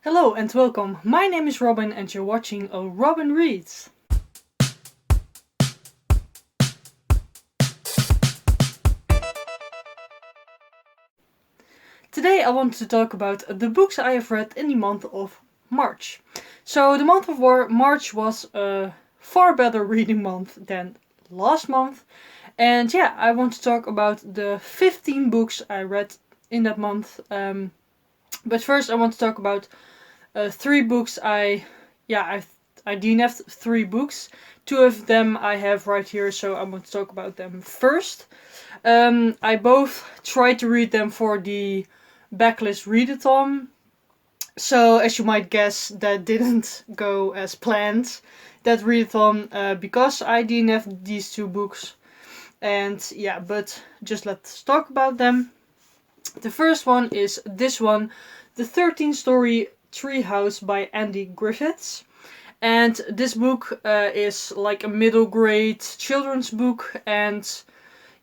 Hello and welcome. My name is Robin and you're watching A Robin Reads. Today I want to talk about the books I have read in the month of March. So the month of March was a far better reading month than last month. And yeah, I want to talk about the 15 books I read in that month. But first I want to talk about 3 books I DNF'd 3 books. 2 of them I have right here, so I want to talk about them first. I both tried to read them for the backlist readathon. So as you might guess, that didn't go as planned, that readathon, because I DNF'd these 2 books. And yeah, but just let's talk about them. The first one is this one, the 13-story Treehouse by Andy Griffiths. And this book is like a middle grade children's book, and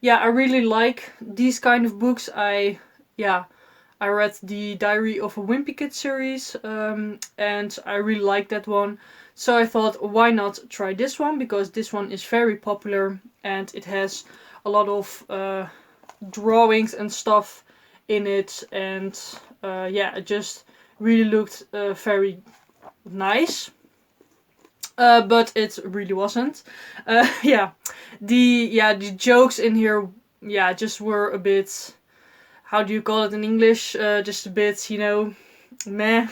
yeah, I really like these kind of books. I read the Diary of a Wimpy Kid series, and I really like that one. So I thought, why not try this one, because this one is very popular and it has a lot of drawings and stuff in it, and it just really looked very nice. But it really wasn't. The jokes in here, just were a bit, how do you call it in English? Just a bit, meh.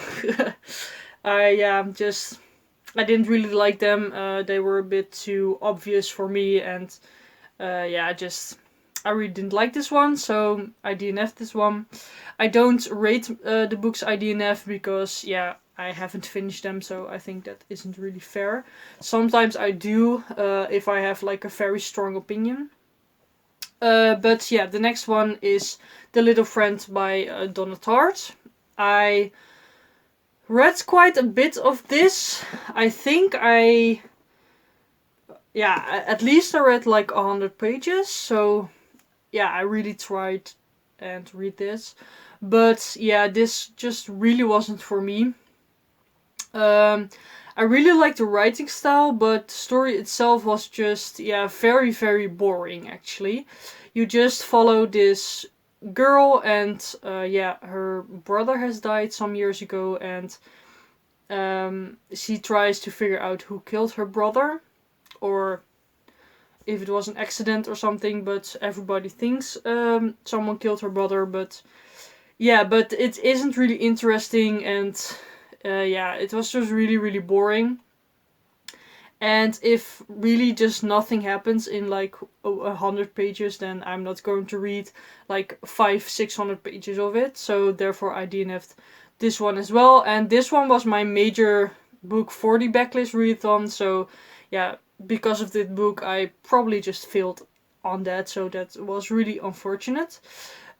I didn't really like them. They were a bit too obvious for me, and I really didn't like this one, so I DNF'd this one. I don't rate the books I DNF because, I haven't finished them, so I think that isn't really fair. Sometimes I do, if I have like a very strong opinion. The next one is The Little Friend by Donna Tartt. I read quite a bit of this. I think at least I read like 100 pages, so I really tried and read this. But this just really wasn't for me. I really liked the writing style, but the story itself was just, very, very boring actually. You just follow this girl and, her brother has died some years ago, and she tries to figure out who killed her brother, or if it was an accident or something, but everybody thinks someone killed her brother, but it isn't really interesting, and it was just really, really boring. And if really just nothing happens in like 100 pages, then I'm not going to read like 500-600 pages of it. So therefore I DNF'd this one as well. And this one was my major book for the backlist readathon. So because of this book I probably just failed on that. So that was really unfortunate.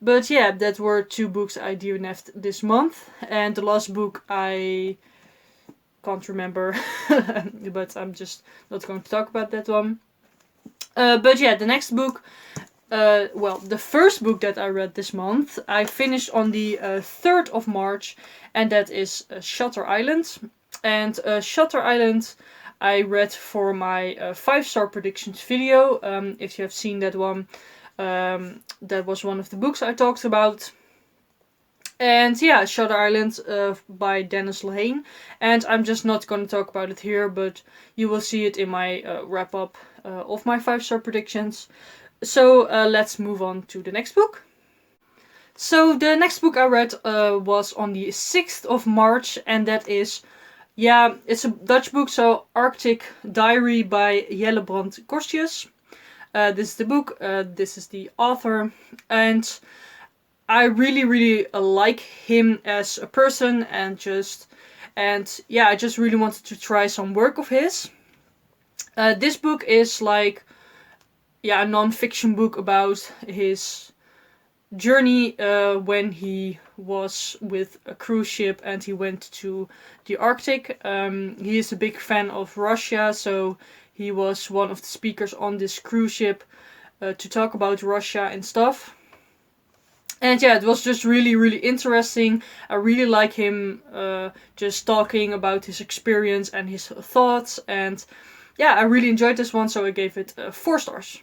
But that were 2 books I DNF'd this month. And the last book I can't remember. But I'm just not going to talk about that one. The next book, the first book that I read this month, I finished on the 3rd of March. And that is Shutter Island. And Shutter Island I read for my 5-star predictions video. If you have seen that one. That was one of the books I talked about. And Shutter Island by Dennis Lehane. And I'm just not going to talk about it here, but you will see it in my wrap up of my 5-star predictions. So let's move on to the next book. So the next book I read was on the 6th of March, and that is, it's a Dutch book, so Arctic Diary by Jelle, Brandt, Corstius. This is the book, this is the author, and I really, really like him as a person, I just really wanted to try some work of his. This book is like, a non-fiction book about his journey when he was with a cruise ship and he went to the Arctic. He is a big fan of Russia, so he was one of the speakers on this cruise ship to talk about Russia and stuff. And yeah, it was just really, really interesting. I really like him just talking about his experience and his thoughts. And yeah, I really enjoyed this one, so I gave it 4 stars.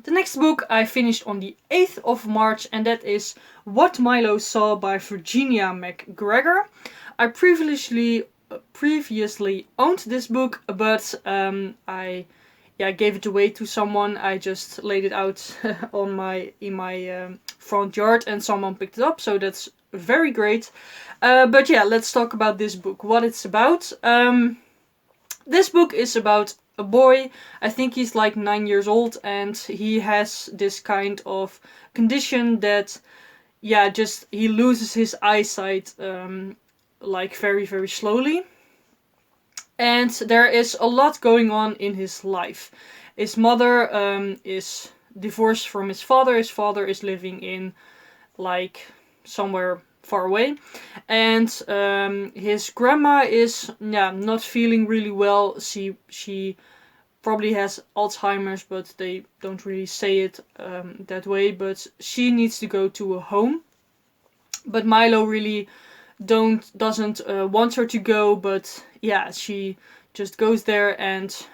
The next book I finished on the 8th of March, and that is What Milo Saw by Virginia Macgregor. I previously owned this book, but I gave it away to someone. I just laid it out in my front yard, and someone picked it up, so that's very great. But yeah, let's talk about this book, what it's about. This book is about a boy. I think he's like 9 years old, and he has this kind of condition that, just he loses his eyesight like very, very slowly. And there is a lot going on in his life. His mother is divorced from his father. His father is living in like somewhere far away. And his grandma is not feeling really well. She probably has Alzheimer's, but they don't really say it that way. But she needs to go to a home. But Milo really doesn't want her to go, but she just goes there, and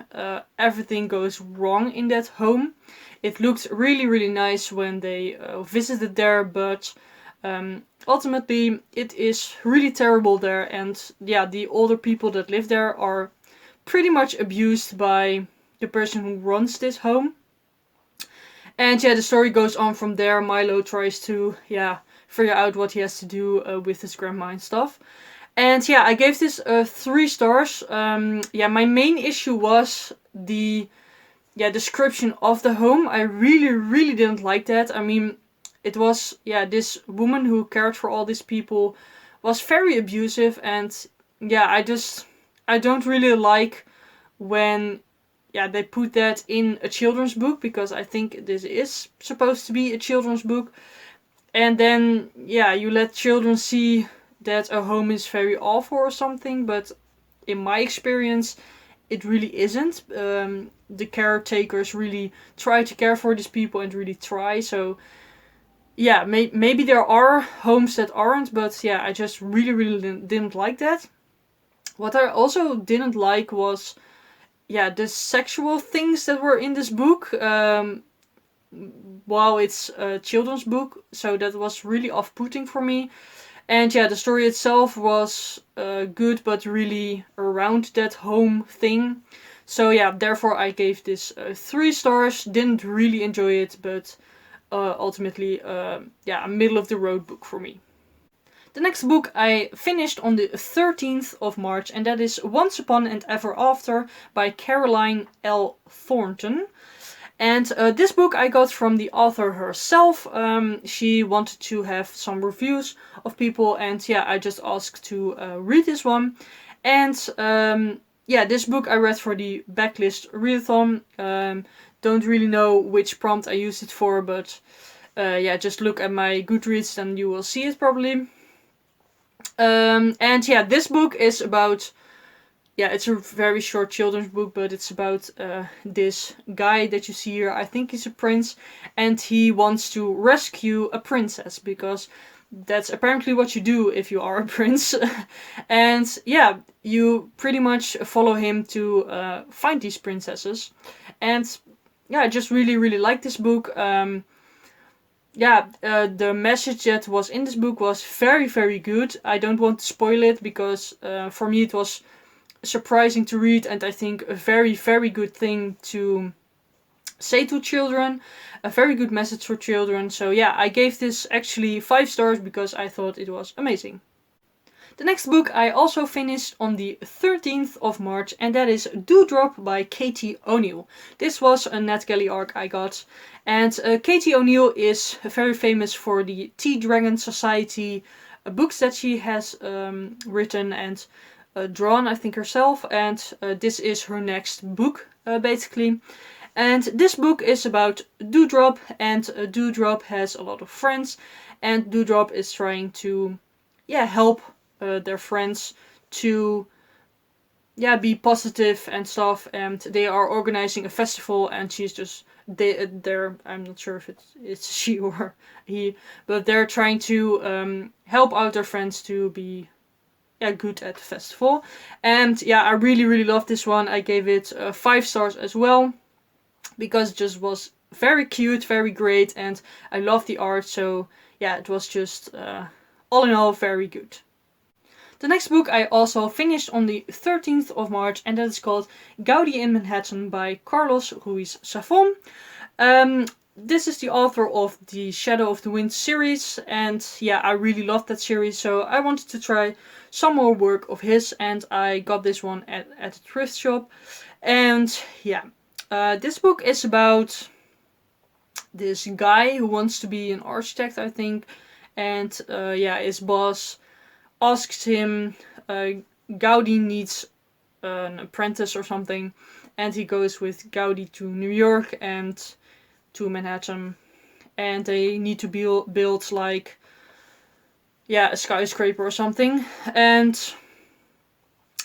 everything goes wrong in that home. It looked really, really nice when they visited there, but ultimately it is really terrible there, and the older people that live there are pretty much abused by the person who runs this home. And the story goes on from there. Milo tries to figure out what he has to do with his grandma and stuff. And I gave this 3 stars. My main issue was the description of the home. I really, really didn't like that. I mean, it was, this woman who cared for all these people was very abusive, and I don't really like when they put that in a children's book, because I think this is supposed to be a children's book. And then, you let children see that a home is very awful or something, but in my experience, it really isn't. The caretakers really try to care for these people and really try. So, maybe there are homes that aren't, but I just really, really didn't like that. What I also didn't like was, the sexual things that were in this book. While it's a children's book, so that was really off-putting for me. And the story itself was good, but really around that home thing. So therefore I gave this 3 stars. Didn't really enjoy it, but ultimately a middle of the road book for me. The next book I finished on the 13th of March, and that is Once Upon and Ever After by Caroline L.Thornton. And this book I got from the author herself. She wanted to have some reviews of people, and I just asked to read this one. And this book I read for the backlist readathon. Don't really know which prompt I used it for, but just look at my Goodreads and you will see it probably. This book is about, it's a very short children's book, but it's about this guy that you see here. I think he's a prince, and he wants to rescue a princess, because that's apparently what you do if you are a prince. And you pretty much follow him to find these princesses. And I just really, really like this book. The message that was in this book was very, very good. I don't want to spoil it, because for me it was surprising to read, and I think a very, very good thing to say to children. A very good message for children. So I gave this actually 5 stars because I thought it was amazing. The next book I also finished on the 13th of March, and that is Drewdrop by Katie O'Neill. This was a NetGalley arc I got. And Katie O'Neill is very famous for the Tea Dragon Society books that she has written and drawn, I think, herself. And this is her next book, basically. And this book is about Drewdrop, and Drewdrop has a lot of friends, and Drewdrop is trying to help their friends to yeah, be positive and stuff, and they are organizing a festival, and she's just they're I'm not sure if it's she or he, but they're trying to help out their friends to be good at the festival. And yeah, I really really love this one. I gave it 5 stars as well, because it just was very cute, very great, and I love the art. So yeah, it was just all in all very good. The next book I also finished on the 13th of March, and that is called Guidi in Manhattan by Carlos Ruiz Zafon. This is the author of the Shadow of the Wind series, and yeah, I really loved that series, so I wanted to try some more work of his, and I got this one at a thrift shop. And yeah, this book is about this guy who wants to be an architect, I think, and yeah, his boss asks him, Gaudi needs an apprentice or something, and he goes with Gaudi to New York and to Manhattan, and they need to build like, yeah, a skyscraper or something. And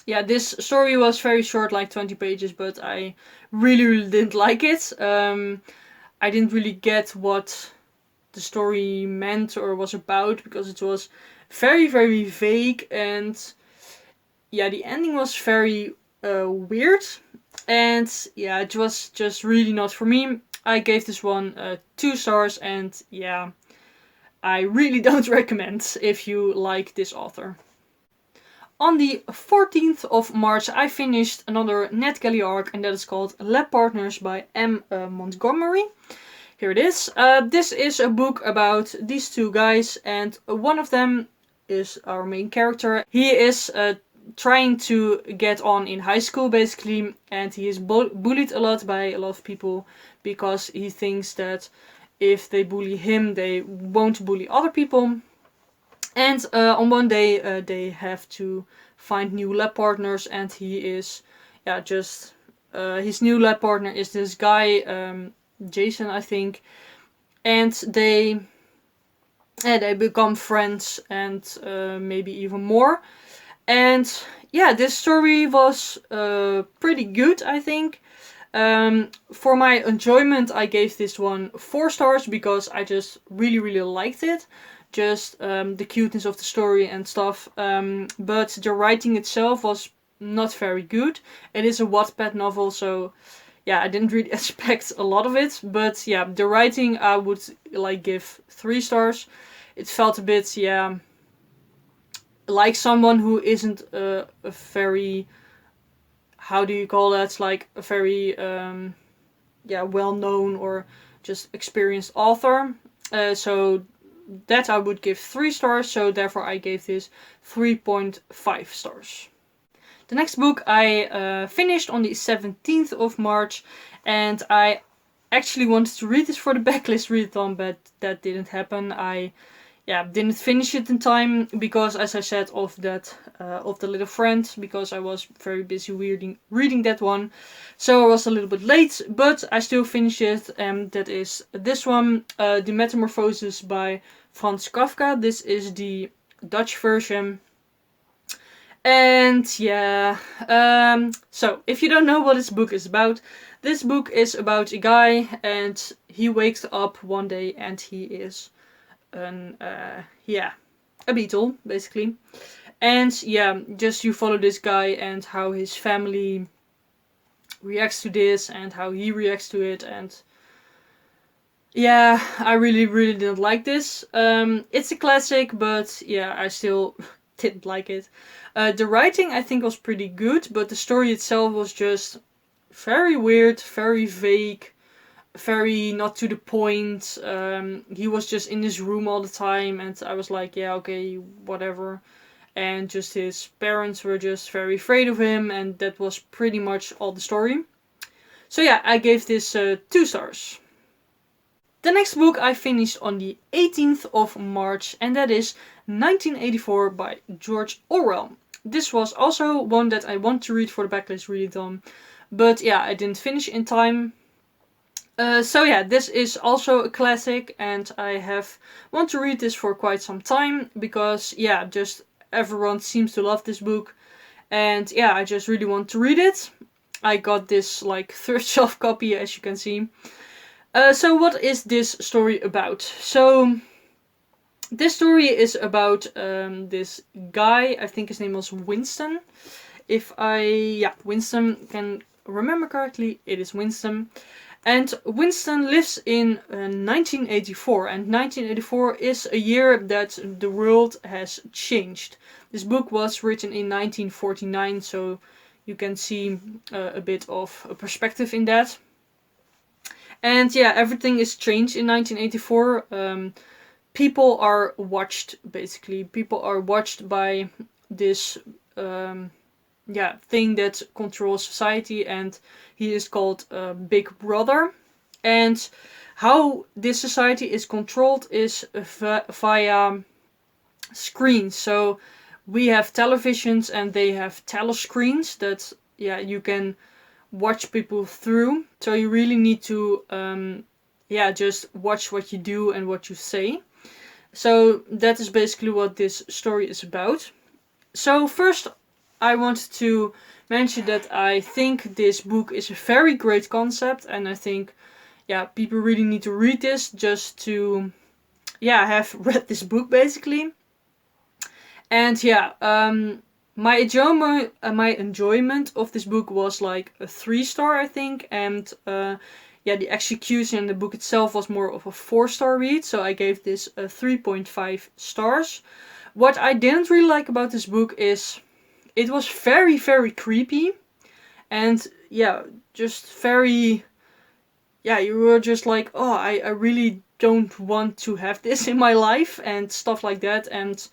yeah, this story was very short, like 20 pages, but I really really didn't like it. I didn't really get what the story meant or was about, because it was very very vague, and yeah, the ending was very weird, and yeah, it was just really not for me. I gave this one 2 stars, and yeah, I really don't recommend if you like this author. On the 14th of March, I finished another NetGalley arc, and that is called Lab Partners by M. Montgomery. Here it is. This is a book about these 2 guys, and one of them is our main character. He is trying to get on in high school, basically, and he is bullied a lot by a lot of people, because he thinks that if they bully him, they won't bully other people. And on one day, they have to find new lab partners, and he is, yeah, just his new lab partner is this guy, Jason, I think, and they become friends, and maybe even more. And yeah, this story was pretty good, I think. For my enjoyment, I gave this one 4 stars, because I just really really liked it. Just the cuteness of the story and stuff. But the writing itself was not very good. It is a Wattpad novel, so yeah, I didn't really expect a lot of it. But yeah, the writing I would like give 3 stars. It felt a bit, yeah, like someone who isn't a very, how do you call that, like a very yeah, well known or just experienced author. So that I would give 3 stars, so therefore I gave this 3.5 stars. The next book I finished on the 17th of March, and I actually wanted to read this for the backlist readathon, but that didn't happen. I didn't finish it in time, because, as I said, of that of the little friend, because I was very busy reading that one, so I was a little bit late, but I still finished it, and that is this one, The Metamorphosis by Franz Kafka. This is the Dutch version. And yeah, so if you don't know what this book is about, this book is about a guy, and he wakes up one day and he is a beetle, basically. And yeah, just you follow this guy and how his family reacts to this and how he reacts to it. And yeah, I really really didn't like this. It's a classic, but yeah, I still didn't like it. The writing I think was pretty good, but the story itself was just very weird, very vague, very not to the point. He was just in his room all the time, and I was like, yeah, okay, whatever. And just his parents were just very afraid of him, and that was pretty much all the story. So yeah, I gave this 2 stars. The next book I finished on the 18th of March, and that is 1984 by George Orwell. This was also one that I want to read for the backlist readathon, but yeah, I didn't finish in time. So yeah, this is also a classic, and I want to read this for quite some time, because yeah, just everyone seems to love this book, And yeah, I just really want to read it. I got this like third shelf copy, as you can see. So what is this story about? So this story is about this guy, I think his name was Winston. Winston can remember correctly, it is Winston. And Winston lives in 1984, and 1984 is a year that the world has changed. This book was written in 1949, so you can see a bit of a perspective in that. And yeah, everything is changed in 1984. People are watched, basically. People are watched by this thing that controls society, and he is called Big Brother. And how this society is controlled is via screens. So we have televisions and they have telescreens that you can watch people through. So you really need to just watch what you do and what you say. So that is basically what this story is about. So first I wanted to mention that I think this book is a very great concept, and I think people really need to read this just to have read this book basically. And my enjoyment of this book was like a 3-star, I think, and the execution in the book itself was more of a 4-star read, so I gave this a 3.5 stars. What I didn't really like about this book is it was very, very creepy, and just very, you were just like, oh, I really don't want to have this in my life, and stuff like that. And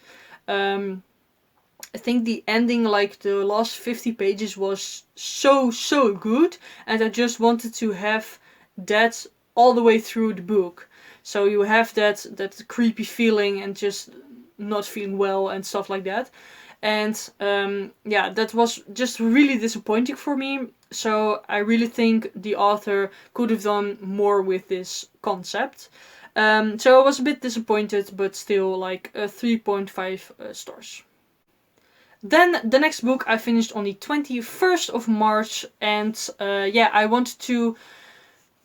I think the ending, like the last 50 pages, was so good, and I just wanted to have that all the way through the book. So you have that creepy feeling and just not feeling well and stuff like that. And that was just really disappointing for me. So I really think the author could have done more with this concept. So I was a bit disappointed, but still like a 3.5 stars. Then the next book I finished on the 21st of March, and I wanted to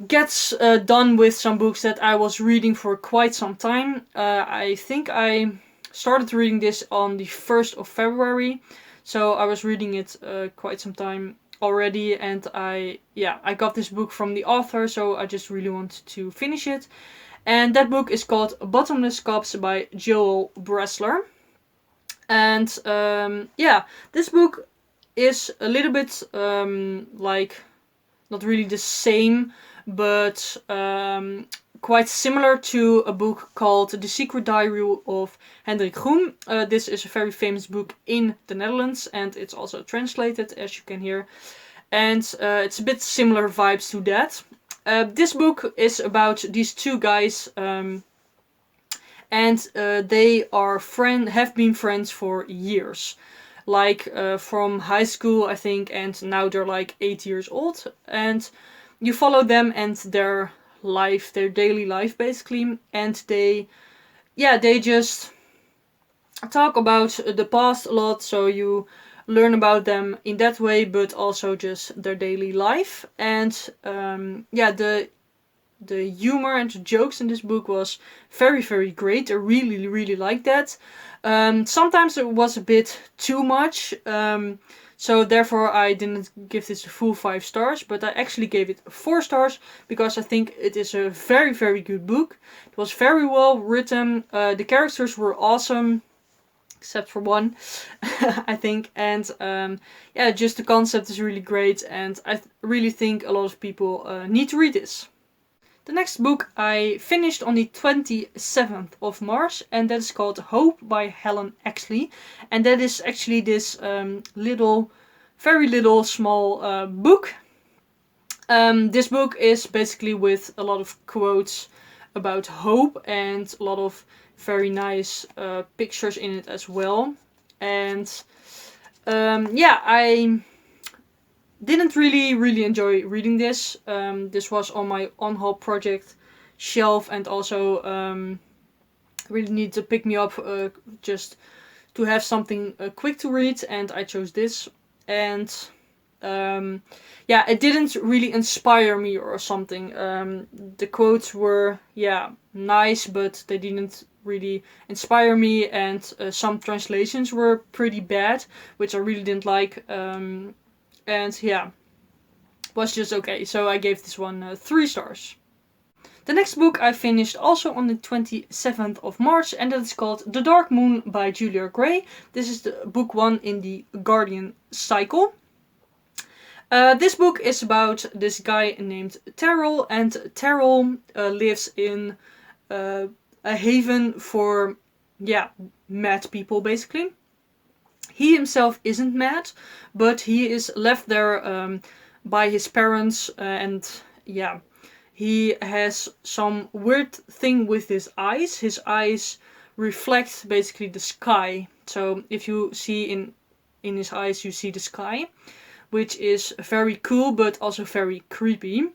get done with some books that I was reading for quite some time. I think I started reading this on the 1st of February, so I was reading it quite some time already, and I got this book from the author, so I just really wanted to finish it. And that book is called Bottomless Cups by Joel Bresler. And this book is a little bit like not really the same, but quite similar to a book called The Secret Diary of Hendrik Groen. This is a very famous book in the Netherlands, and it's also translated, as you can hear. And it's a bit similar vibes to that. This book is about these two guys, and they have been friends for years, like from high school, I think, and now they're like 8 years old. And you follow them and their life, their daily life basically, and they just talk about the past a lot, so you learn about them in that way, but also just their daily life. And the humor and the jokes in this book was very, very great. I really, really liked that. Sometimes it was a bit too much, so therefore I didn't give this a full 5 stars, but I actually gave it 4 stars because I think it is a very, very good book. It was very well written. The characters were awesome, except for one, I think. And just the concept is really great, and I really think a lot of people need to read this. The next book I finished on the 27th of March, and that is called Hope by Helen Exley. And that is actually this very little small book. This book is basically with a lot of quotes about hope and a lot of very nice pictures in it as well. And I didn't really enjoy reading this. This was on my on-haul project shelf, and also really need to pick me up just to have something quick to read, and I chose this. and yeah, it didn't really inspire me or something. The quotes were, yeah, nice, but they didn't really inspire me, and some translations were pretty bad, which I really didn't like. And yeah, was just okay. So I gave this one 3 stars. The next book I finished also on the 27th of March, and that is called The Dark Moon by Julia Gray. This is the book 1 in the Guardian cycle. This book is about this guy named Terrell, and Terrell lives in a haven for, yeah, mad people, basically. He himself isn't mad, but he is left there by his parents, and yeah, he has some weird thing with his eyes. His eyes reflect basically the sky. So if you see in his eyes, you see the sky, which is very cool, but also very creepy.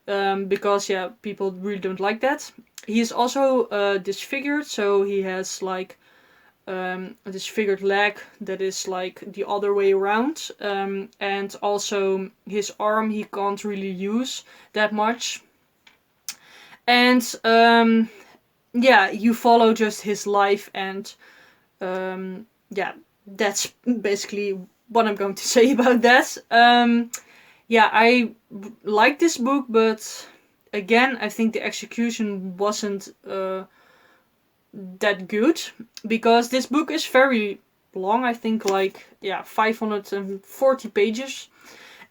Because yeah, people really don't like that. He is also disfigured, so he has like a disfigured leg that is like the other way around. And also his arm he can't really use that much. And yeah, you follow just his life, and yeah, that's basically what I'm going to say about that. Yeah, I like this book, but again, I think the execution wasn't that good, because this book is very long. I think like, yeah, 540 pages,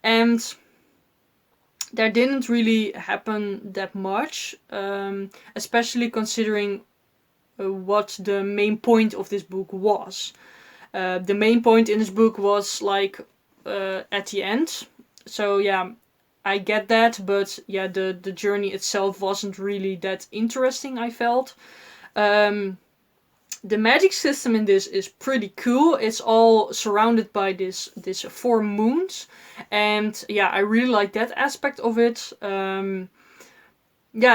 and there didn't really happen that much, especially considering what the main point of this book was. The main point in this book was like at the end. So yeah, I get that, but yeah, the journey itself wasn't really that interesting, I felt. The magic system in this is pretty cool. It's all surrounded by this 4 moons, and yeah, I really like that aspect of it. Yeah,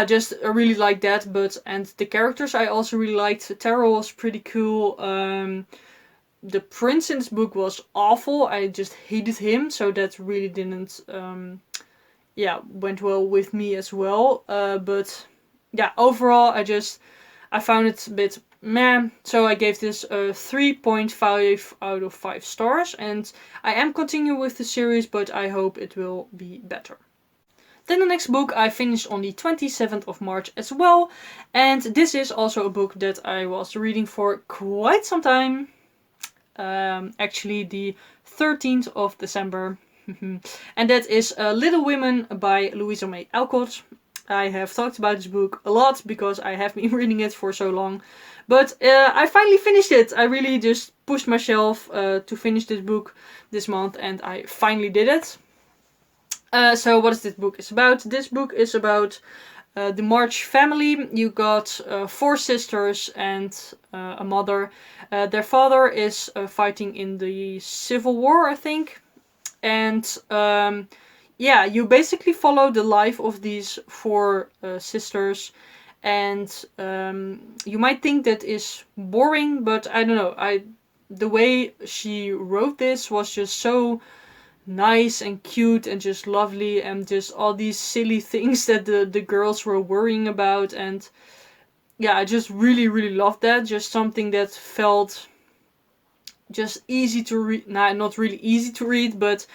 just I really like that. And the characters I also really liked. Terrell was pretty cool. The prince in this book was awful. I just hated him, so that really didn't yeah, went well with me as well. But yeah, overall I found it a bit meh, so I gave this a 3.5 out of 5 stars, and I am continuing with the series, but I hope it will be better. Then the next book I finished on the 27th of March as well, and this is also a book that I was reading for quite some time. Actually the 13th of December. And that is Little Women by Louisa May Alcott. I have talked about this book a lot because I have been reading it for so long. But I finally finished it. I really just pushed myself to finish this book this month, and I finally did it. So what is this book is about? This book is about the March family. You got 4 sisters and a mother. Their father is fighting in the Civil War, I think. And yeah, you basically follow the life of these 4 sisters. And you might think that is boring, but I don't know. The way she wrote this was just so nice and cute and just lovely, and just all these silly things that the girls were worrying about. And yeah, I just really, really loved that. Just something that felt just easy to read. Nah, not really easy to read, but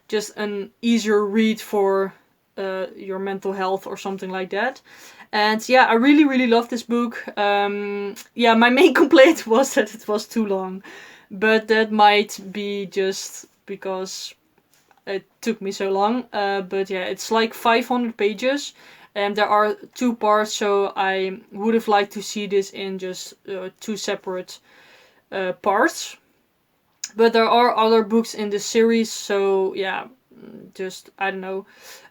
just an easier read for your mental health or something like that. And yeah, I really, really love this book. Yeah, my main complaint was that it was too long, but that might be just because it took me so long. But yeah, it's like 500 pages, and there are 2 parts, so I would have liked to see this in just 2 separate parts. But there are other books in this series, so yeah, just I don't know.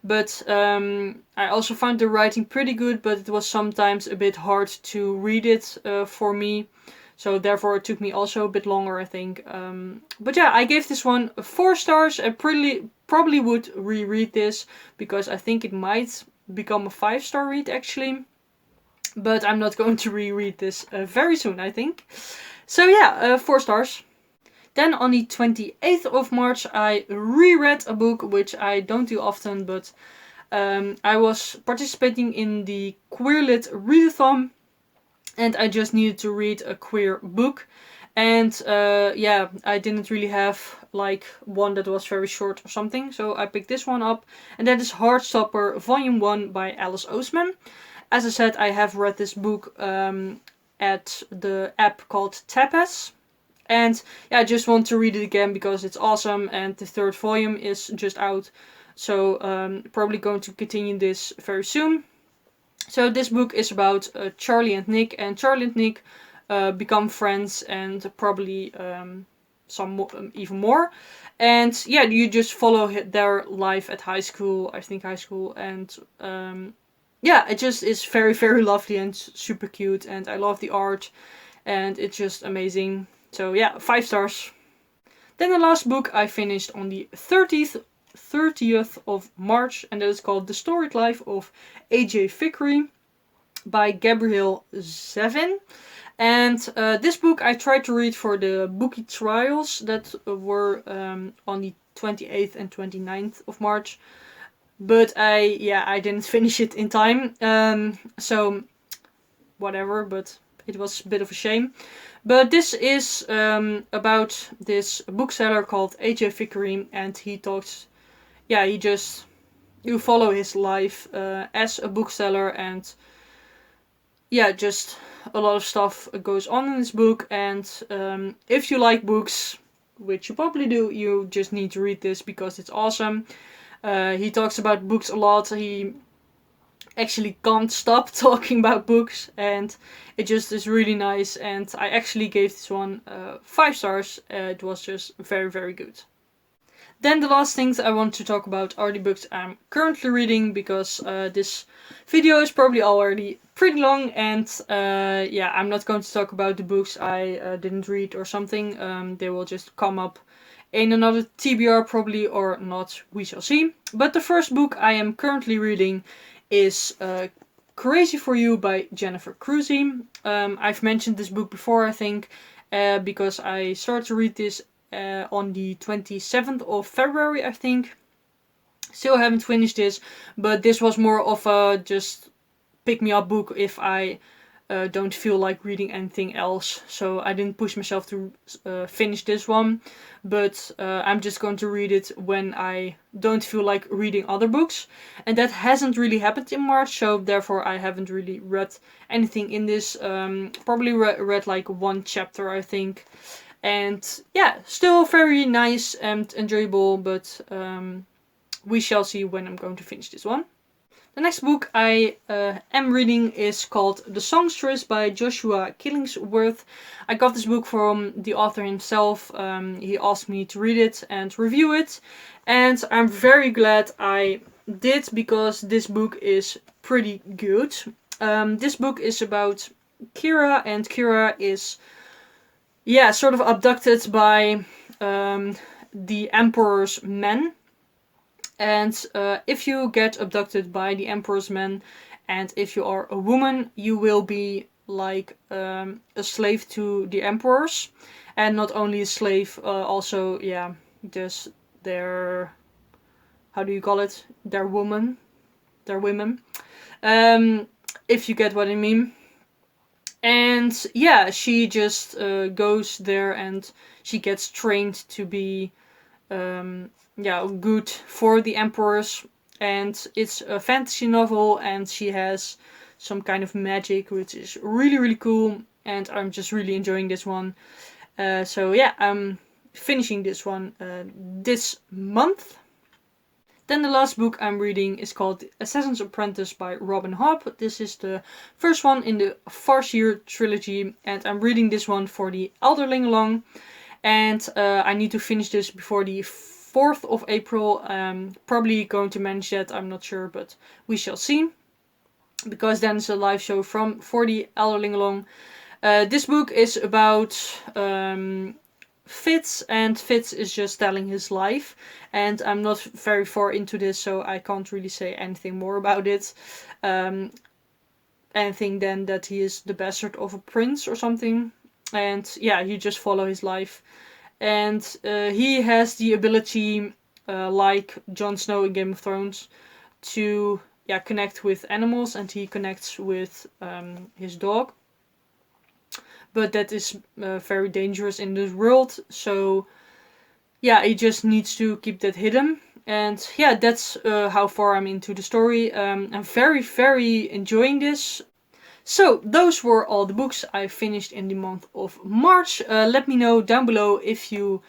But I also found the writing pretty good, but it was sometimes a bit hard to read it for me. So therefore it took me also a bit longer, I think. But yeah, I gave this one 4 stars. I probably would reread this, because I think it might become a 5-star read actually. But I'm not going to reread this very soon, I think. So yeah, 4 stars. Then on the 28th of March I reread a book, which I don't do often, but I was participating in the Queerlit Readathon, and I just needed to read a queer book. And yeah, I didn't really have like one that was very short or something, so I picked this one up, and that is Hearstopper Volume 1 by Alice Oseman. As I said, I have read this book at the app called Tapas. And yeah, I just want to read it again because it's awesome, and the third volume is just out. So probably going to continue this very soon. So this book is about Charlie and Nick, and Charlie and Nick become friends, and probably even more. And yeah, you just follow their life at high school, I think high school, and yeah, it just is very, very lovely and super cute, and I love the art, and it's just amazing. So yeah, 5 stars. Then the last book I finished on the 30th of March, and that is called The Storied Life of AJ Fikri by Gabrielle Zafon. And this book I tried to read for the bookie trials that were on the 28th and 29th of March. But I didn't finish it in time. So whatever, but it was a bit of a shame. But this is about this bookseller called AJ Fikri, and he talks, yeah, you follow his life as a bookseller, and yeah, just a lot of stuff goes on in this book. And if you like books, which you probably do, you just need to read this because it's awesome. He talks about books a lot. He actually can't stop talking about books, and it just is really nice. And I actually gave this one 5 stars. It was just very, very good. Then the last things I want to talk about are the books I'm currently reading, because this video is probably already pretty long, and yeah, I'm not going to talk about the books I didn't read or something. They will just come up in another TBR probably, or not, we shall see. But the first book I am currently reading is Crazy for You by Jennifer Cruzy. I've mentioned this book before, I think, because I started to read this on the 27th of February, I think. Still haven't finished this, but this was more of a just pick me up book if I don't feel like reading anything else. So I didn't push myself to finish this one, but I'm just going to read it when I don't feel like reading other books. And that hasn't really happened in March, so therefore I haven't really read anything in this. Probably read like 1 chapter, I think. And yeah, still very nice and enjoyable, but we shall see when I'm going to finish this one. The next book I am reading is called The Songstress by Joshua Killingsworth. I got this book from the author himself. He asked me to read it and review it, and I'm very glad I did, because this book is pretty good. This book is about Kira, and Kira is sort of abducted by the Emperor's men. And if you get abducted by the Emperor's men, and if you are a woman, you will be like a slave to the Emperors. And not only a slave, also, yeah, just their, how do you call it? Their women. If you get what I mean. And yeah, she just goes there, and she gets trained to be good for the Emperors. And it's a fantasy novel, and she has some kind of magic, which is really, really cool. And I'm just really enjoying this one. So yeah, I'm finishing this one this month. Then the last book I'm reading is called Assassin's Apprentice by Robin Hobb. This is the first one in the Farseer trilogy, and I'm reading this one for the Elderling Along. And I need to finish this before the 4th of April. Probably going to manage that, I'm not sure, but we shall see. Because then it's a live show for the Elderling Along. This book is about Fitz, and Fitz is just telling his life. And I'm not very far into this, so I can't really say anything more about it. Anything than that he is the bastard of a prince or something. And yeah, you just follow his life. and he has the ability, like Jon Snow in Game of Thrones, to connect with animals, and he connects with his dog. But that is very dangerous in this world, so he just needs to keep that hidden. And that's how far I'm into the story. I'm very, very enjoying this. So those were all the books I finished in the month of March. Let me know down below if you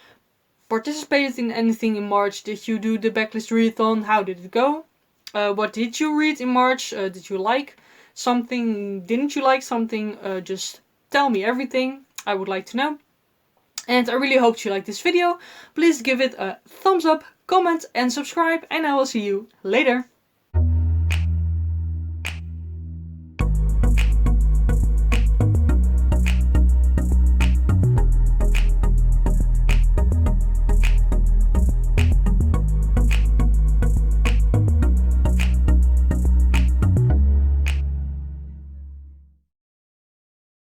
participated in anything in March. Did you do the backlist readathon? How did it go? What did you read in March? Did you like something? Didn't you like something? Just tell me everything. I would like to know. And I really hope you liked this video. Please give it a thumbs up, comment and subscribe, and I will see you later.